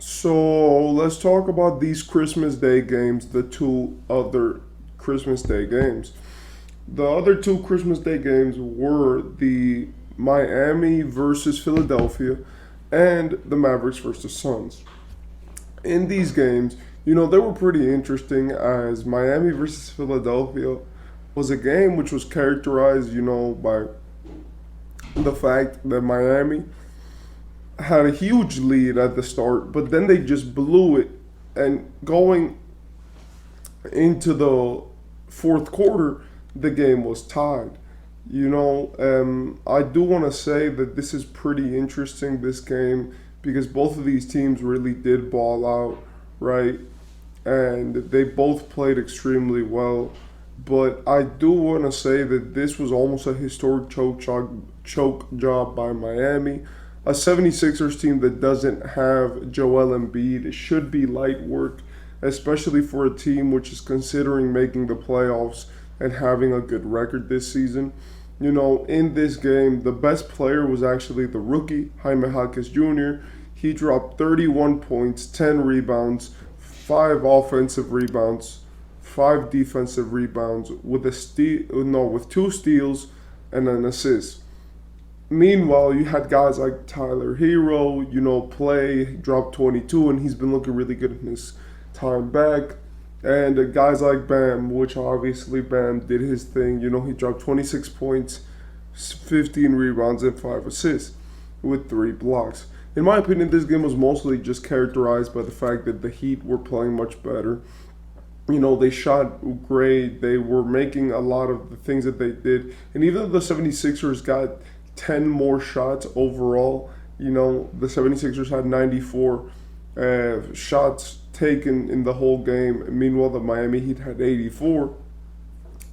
So let's talk about these Christmas Day games, the two other Christmas Day games. The other two Christmas Day games were the Miami versus Philadelphia and the Mavericks versus Suns. In these games, they were pretty interesting as Miami versus Philadelphia was a game which was characterized, by the fact that Miami had a huge lead at the start, but then they just blew it. And going into the fourth quarter, the game was tied. I do want to say that this is pretty interesting, this game, because both of these teams really did ball out, right? And they both played extremely well. But I do want to say that this was almost a historic choke job by Miami. A 76ers team that doesn't have Joel Embiid should be light work, especially for a team which is considering making the playoffs and having a good record this season. In this game, the best player was actually the rookie, Jaime Jaquez Jr. He dropped 31 points, 10 rebounds, 5 offensive rebounds, 5 defensive rebounds with with 2 steals and an assist. Meanwhile, you had guys like Tyler Hero, play, dropped 22, and he's been looking really good in his time back. And guys like Bam, which obviously Bam did his thing. He dropped 26 points, 15 rebounds, and 5 assists with 3 blocks. In my opinion, this game was mostly just characterized by the fact that the Heat were playing much better. They shot great. They were making a lot of the things that they did. And even though the 76ers got 10 more shots overall, the 76ers had 94 shots taken in the whole game. Meanwhile, the Miami Heat had 84.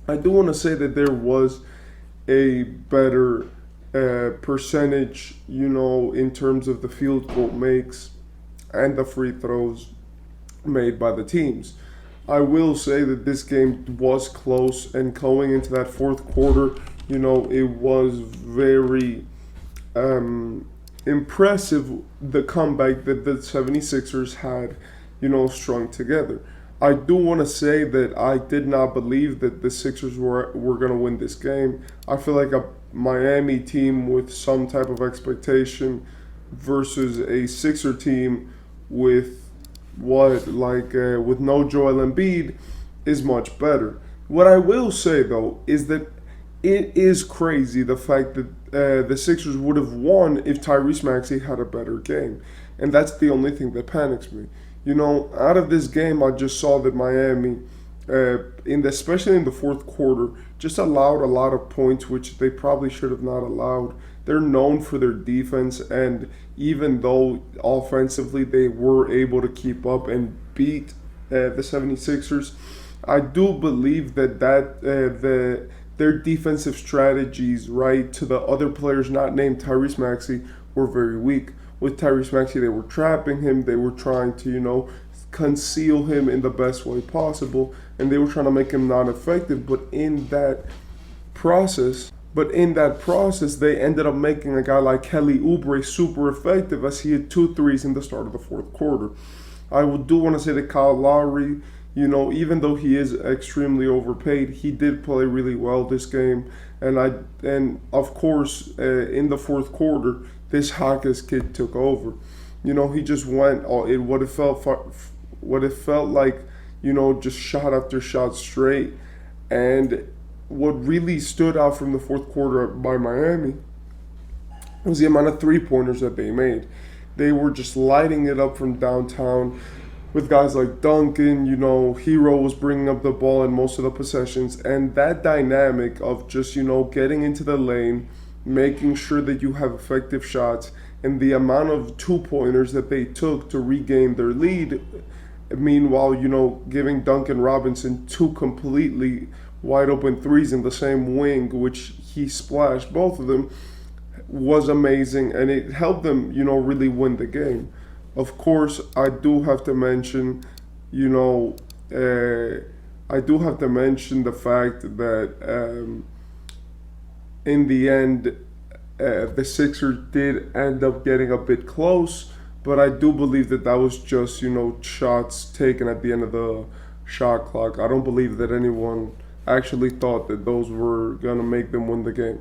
I do want to say that there was a better percentage, in terms of the field goal makes and the free throws made by the teams. I will say that this game was close, and going into that fourth quarter, it was very impressive, the comeback that the 76ers had, strung together. I do want to say that I did not believe that the Sixers were going to win this game. I feel like a Miami team with some type of expectation versus a Sixer team with with no Joel Embiid is much better. What I will say though is that it is crazy the fact that the Sixers would have won if Tyrese Maxey had a better game, and that's the only thing that panics me. Out of this game, I just saw that Miami, especially in the fourth quarter, just allowed a lot of points which they probably should have not allowed. They're known for their defense, and even though offensively they were able to keep up and beat the 76ers, I do believe that their defensive strategies, right, to the other players not named Tyrese Maxey, were very weak. With Tyrese Maxey, they were trapping him. They were trying to, conceal him in the best way possible, and they were trying to make him non-effective. But in that process, they ended up making a guy like Kelly Oubre super effective, as he had 2 threes in the start of the fourth quarter. Do want to say that Kyle Lowry, even though he is extremely overpaid, he did play really well this game. And of course, in the fourth quarter, this Hawkins kid took over. He just went what it felt like, just shot after shot straight. And what really stood out from the fourth quarter by Miami was the amount of 3-pointers that they made. They were just lighting it up from downtown with guys like Duncan. Hero was bringing up the ball in most of the possessions. And that dynamic of just, getting into the lane, making sure that you have effective shots, and the amount of 2-pointers that they took to regain their lead. Meanwhile, giving Duncan Robinson 2 completely wide open threes in the same wing, which he splashed both of them, was amazing, and it helped them, really win the game. Of course, I do have to mention, the fact that in the end, the Sixers did end up getting a bit close, but I do believe that that was just, shots taken at the end of the shot clock. I don't believe that anyone actually thought that those were going to make them win the game.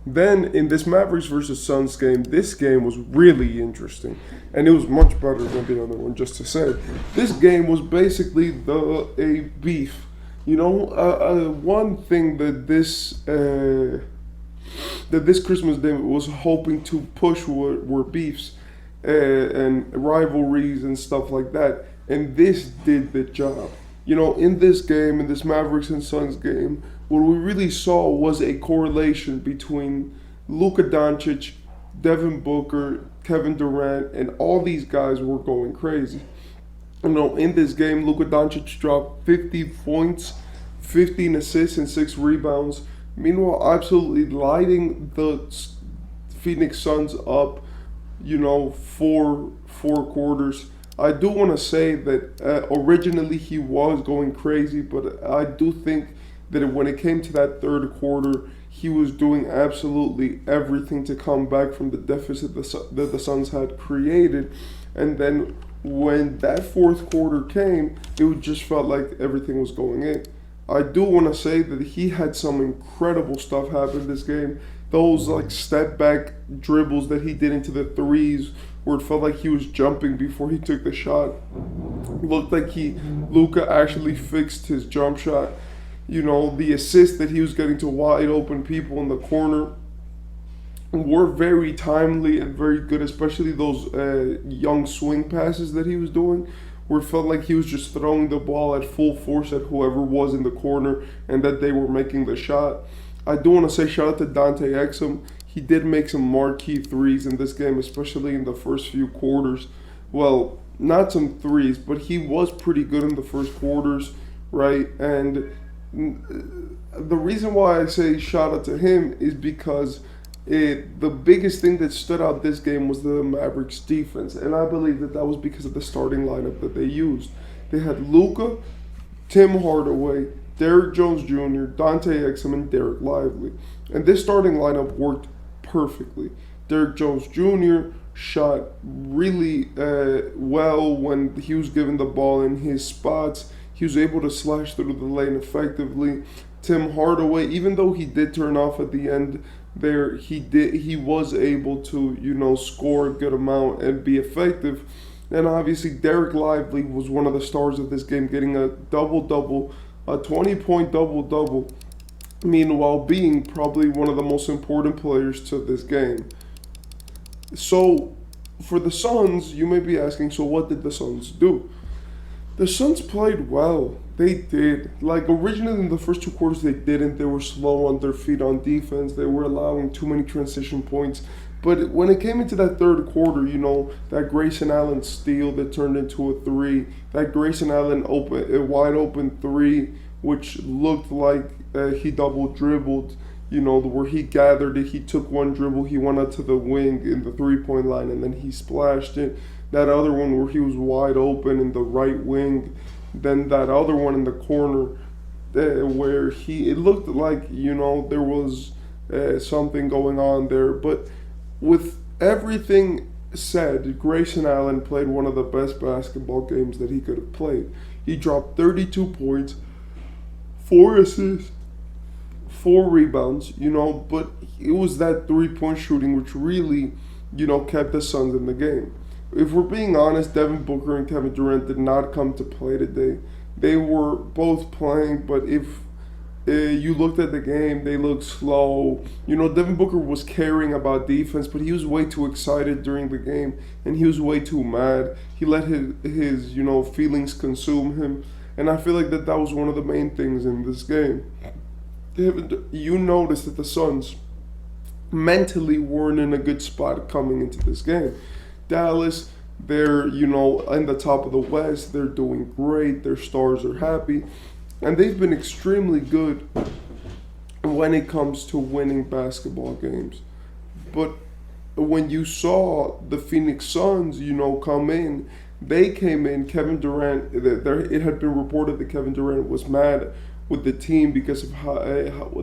Then in this Mavericks versus Suns game, this game was really interesting, and it was much better than the other one. Just to say, this game was basically a beef. One thing that this Christmas Day was hoping to push were beefs and rivalries and stuff like that, and this did the job. In this game, in this Mavericks and Suns game, what we really saw was a correlation between Luka Doncic, Devin Booker, Kevin Durant, and all these guys were going crazy. In this game, Luka Doncic dropped 50 points, 15 assists, and 6 rebounds. Meanwhile, absolutely lighting the Phoenix Suns up, four quarters. I do want to say that originally he was going crazy, but I do think that when it came to that third quarter, he was doing absolutely everything to come back from the deficit that the Suns had created. And then when that fourth quarter came, it just felt like everything was going in. I do want to say that he had some incredible stuff happen this game. Those step back dribbles that he did into the threes, where it felt like he was jumping before he took the shot. It looked like Luka actually fixed his jump shot. The assist that he was getting to wide open people in the corner were very timely and very good, especially those young swing passes that he was doing, where it felt like he was just throwing the ball at full force at whoever was in the corner and that they were making the shot. I do want to say shout out to Dante Exum. He did make some marquee threes in this game, especially in the first few quarters. Well, not some threes, but he was pretty good in the first quarters, right? And the reason why I say shout out to him is because the biggest thing that stood out this game was the Mavericks defense, and I believe that was because of the starting lineup that they used. They had Luka, Tim Hardaway, Derrick Jones Jr., Dante Exum, and Derek Lively. And this starting lineup worked perfectly. Derrick Jones Jr. shot really well when he was given the ball in his spots. He was able to slash through the lane effectively. Tim Hardaway, even though he did turn off at the end there, he was able to, score a good amount and be effective. And obviously Derek Lively was one of the stars of this game, getting a double-double, a 20-point double-double, meanwhile being probably one of the most important players to this game. So for the Suns, you may be asking, so what did the Suns do? The Suns played well. They did. Originally in the first two quarters, they didn't. They were slow on their feet on defense. They were allowing too many transition points. But when it came into that third quarter, that Grayson Allen steal that turned into a three, that Grayson Allen wide open three, which looked like he double dribbled, where he gathered it. He took one dribble, he went out to the wing in the 3-point line, and then he splashed it. That other one where he was wide open in the right wing. Then that other one in the corner where it looked like, there was something going on there. But with everything said, Grayson Allen played one of the best basketball games that he could have played. He dropped 32 points, 4 assists, 4 rebounds, but it was that 3-point shooting which really, kept the Suns in the game. If we're being honest, Devin Booker and Kevin Durant did not come to play today. They were both playing, but if you looked at the game, they looked slow. Devin Booker was caring about defense, but he was way too excited during the game, and he was way too mad. He let his feelings consume him, and I feel like that was one of the main things in this game. You noticed that the Suns mentally weren't in a good spot coming into this game. Dallas, they're, in the top of the West. They're doing great. Their stars are happy. And they've been extremely good when it comes to winning basketball games. But when you saw the Phoenix Suns, come in, they came in, Kevin Durant, it had been reported that Kevin Durant was mad with the team because of how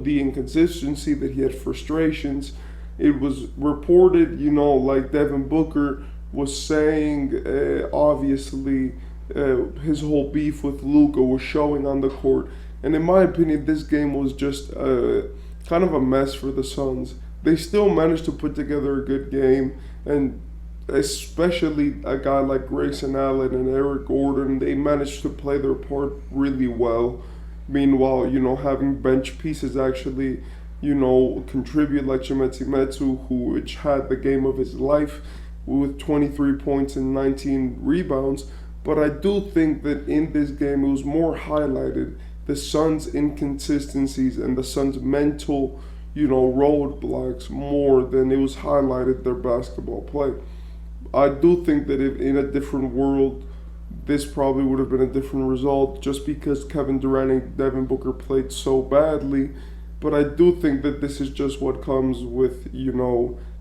the inconsistency, that he had frustrations. It was reported, Devin Booker was saying, obviously, his whole beef with Luka was showing on the court. And in my opinion, this game was just kind of a mess for the Suns. They still managed to put together a good game, and especially a guy like Grayson Allen and Eric Gordon, they managed to play their part really well. Meanwhile, having bench pieces actually, contribute like Chimezie Metu, who which had the game of his life with 23 points and 19 rebounds. But I do think that in this game, it was more highlighted the Suns' inconsistencies and the Suns' mental, roadblocks more than it was highlighted their basketball play. I do think that if in a different world, this probably would have been a different result just because Kevin Durant and Devin Booker played so badly. But I do think that this is just what comes with,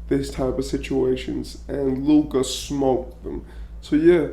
this type of situations. And Luka smoked them. So, yeah,